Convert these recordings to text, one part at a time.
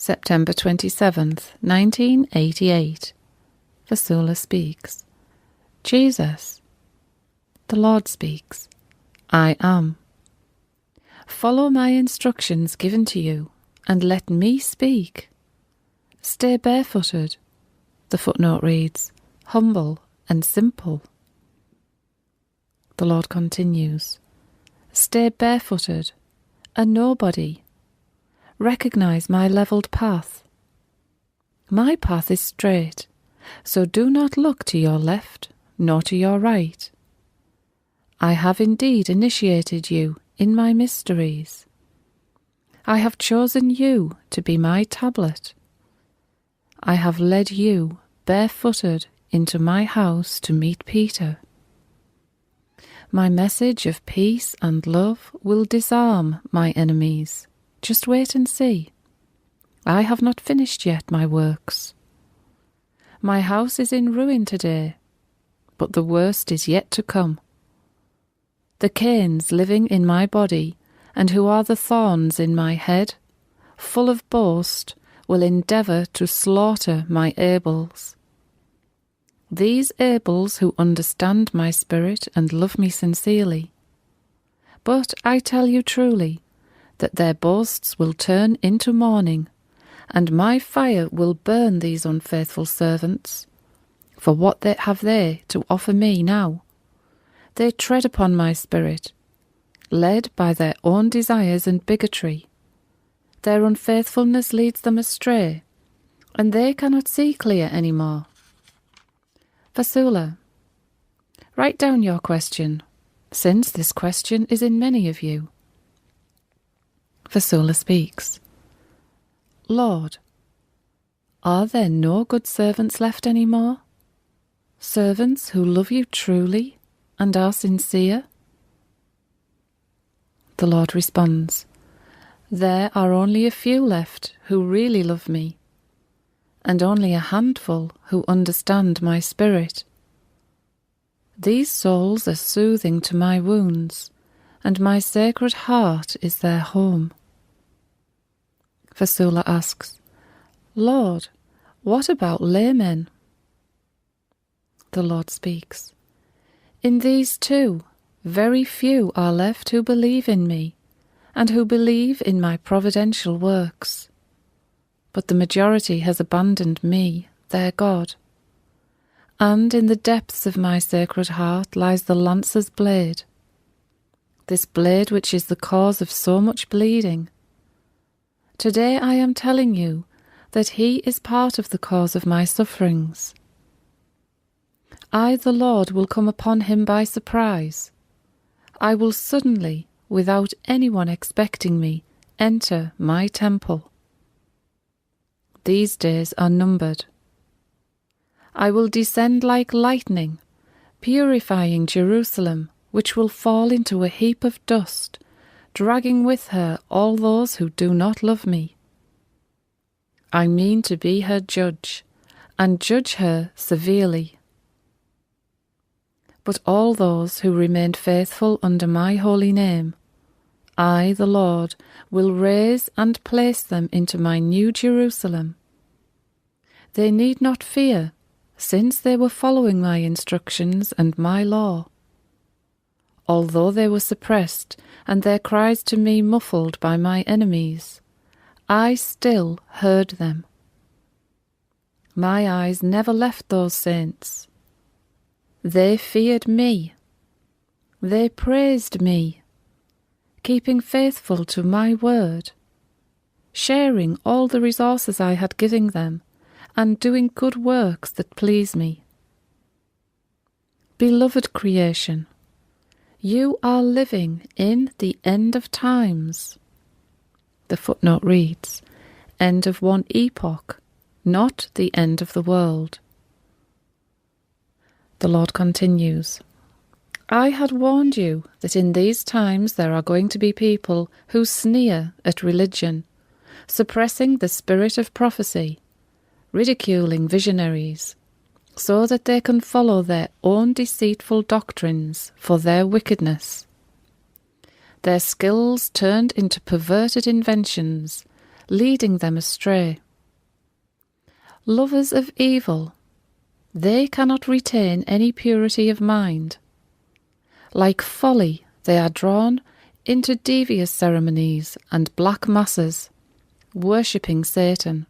September 27th, 1988. Vassula speaks. Jesus. The Lord speaks. I am. Follow my instructions given to you, and let me speak. Stay barefooted. The footnote reads, humble and simple. The Lord continues, stay barefooted, a nobody. Recognize my levelled path. My path is straight, so do not look to your left nor to your right. I have indeed initiated you in my mysteries. I have chosen you to be my tablet. I have led you barefooted into my house to meet Peter. My message of peace and love will disarm my enemies. Just wait and see. I have not finished yet my works. My house is in ruin today, but the worst is yet to come. The Cains living in my body, and who are the thorns in my head, full of boast, will endeavour to slaughter my Abels. These Abels who understand my spirit and love me sincerely. But I tell you truly, that their boasts will turn into mourning, and my fire will burn these unfaithful servants. For what have they to offer me now? They tread upon my spirit, led by their own desires and bigotry. Their unfaithfulness leads them astray, and they cannot see clear any more. Vassula, write down your question, since this question is in many of you. Vassula speaks. Lord, are there no good servants left any more? Servants who love you truly and are sincere? The Lord responds, there are only a few left who really love me, and only a handful who understand my spirit. These souls are soothing to my wounds, and my sacred heart is their home. Vassula asks, Lord, what about laymen? The Lord speaks, in these too, very few are left who believe in me, and who believe in my providential works. But the majority has abandoned me, their God. And in the depths of my sacred heart lies the lancer's blade, this blade which is the cause of so much bleeding. Today I am telling you that he is part of the cause of my sufferings. I, the Lord, will come upon him by surprise. I will suddenly, without anyone expecting me, enter my temple. These days are numbered. I will descend like lightning, purifying Jerusalem, which will fall into a heap of dust, dragging with her all those who do not love me. I mean to be her judge, and judge her severely. But all those who remained faithful under my holy name, I, the Lord, will raise and place them into my new Jerusalem. They need not fear, since they were following my instructions and my law. Although they were suppressed, and their cries to me muffled by my enemies, I still heard them. My eyes never left those saints. They feared me. They praised me, keeping faithful to my word, sharing all the resources I had given them, and doing good works that please me. Beloved creation, you are living in the end of times. The footnote reads, end of one epoch, not the end of the world. The Lord continues, I had warned you that in these times there are going to be people who sneer at religion, suppressing the spirit of prophecy, ridiculing visionaries, so that they can follow their own deceitful doctrines for their wickedness. Their skills turned into perverted inventions, leading them astray. Lovers of evil, they cannot retain any purity of mind. Like folly, they are drawn into devious ceremonies and black masses, worshipping Satan.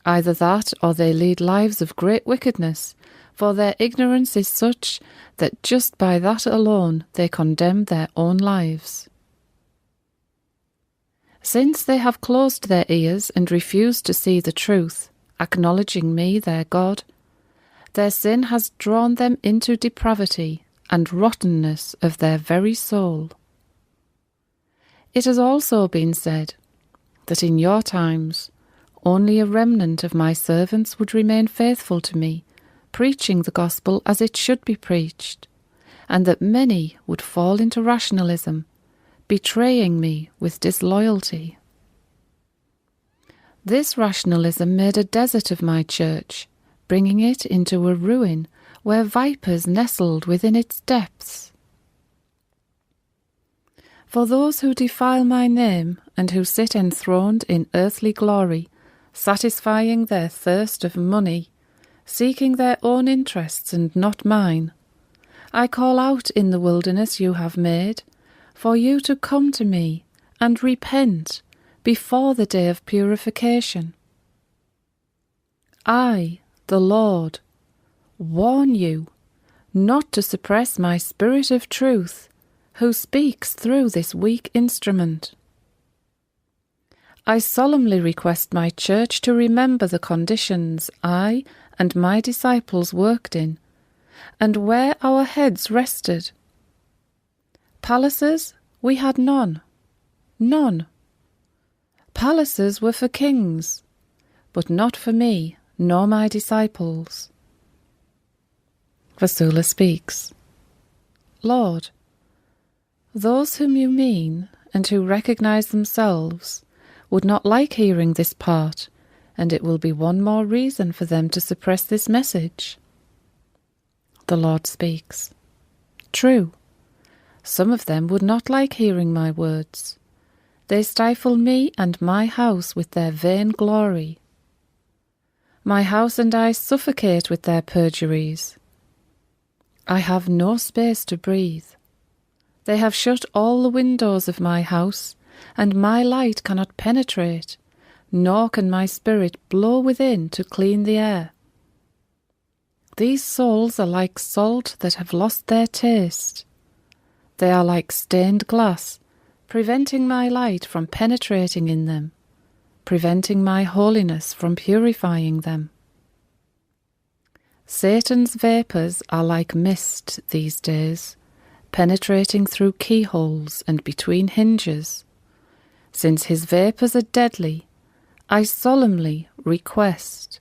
Either that, or they lead lives of great wickedness, for their ignorance is such that just by that alone they condemn their own lives. Since they have closed their ears and refused to see the truth, acknowledging me, their God, their sin has drawn them into depravity and rottenness of their very soul. It has also been said that in your times only a remnant of my servants would remain faithful to me, preaching the gospel as it should be preached, and that many would fall into rationalism, betraying me with disloyalty. This rationalism made a desert of my church, bringing it into a ruin where vipers nestled within its depths. For those who defile my name and who sit enthroned in earthly glory, satisfying their thirst of money, seeking their own interests and not mine, I call out in the wilderness you have made, for you to come to me and repent before the day of purification. I, the Lord, warn you not to suppress my spirit of truth, who speaks through this weak instrument. I solemnly request my church to remember the conditions I and my disciples worked in, and where our heads rested. Palaces we had none. Palaces were for kings, but not for me nor my disciples. Vassula speaks. Lord, those whom you mean and who recognize themselves would not like hearing this part, and it will be one more reason for them to suppress this message. The Lord speaks. True, some of them would not like hearing my words. They stifle me and my house with their vain glory. My house and I suffocate with their perjuries. I have no space to breathe. They have shut all the windows of my house, and my light cannot penetrate, nor can my spirit blow within to clean the air. These souls are like salt that have lost their taste. They are like stained glass, preventing my light from penetrating in them, preventing my holiness from purifying them. Satan's vapours are like mist these days, penetrating through keyholes and between hinges. Since his vapours are deadly, I solemnly request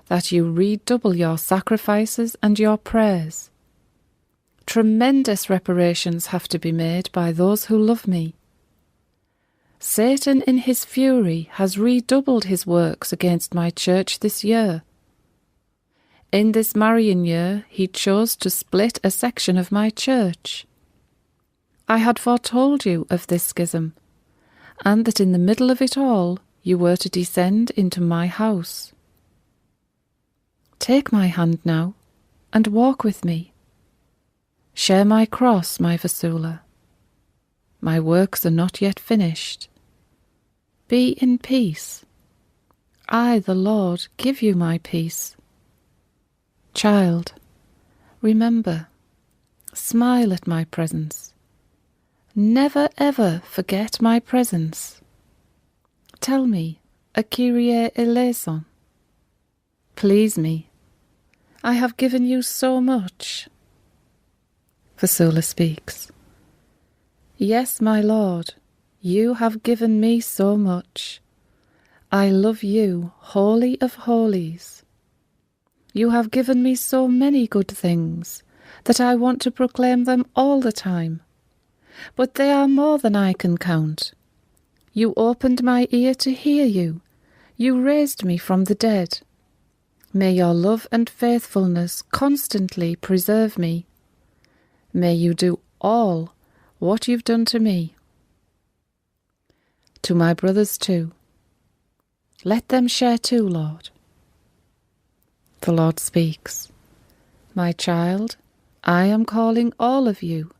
that you redouble your sacrifices and your prayers. Tremendous reparations have to be made by those who love me. Satan in his fury has redoubled his works against my church this year. In this Marian year he chose to split a section of my church. I had foretold you of this schism, and that in the middle of it all you were to descend into my house. Take my hand now, and walk with me. Share my cross, my Vassula. My works are not yet finished. Be in peace. I, the Lord, give you my peace. Child, remember, smile at my presence. Never ever forget my presence. Tell me, a Kyrie eleison. Please me. I have given you so much. Vassula speaks. Yes, my Lord, you have given me so much. I love you, Holy of Holies. You have given me so many good things that I want to proclaim them all the time. But they are more than I can count. You opened my ear to hear you. You raised me from the dead. May your love and faithfulness constantly preserve me. May you do all what you've done to me. To my brothers too, Let them share too, Lord. The Lord speaks. My child, I am calling all of you.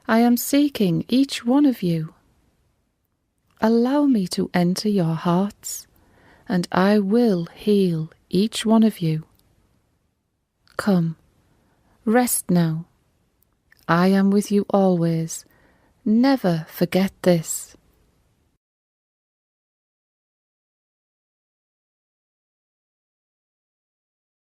I am seeking each one of you. Allow me to enter your hearts, and I will heal each one of you. Come, rest now. I am with you always. Never forget this.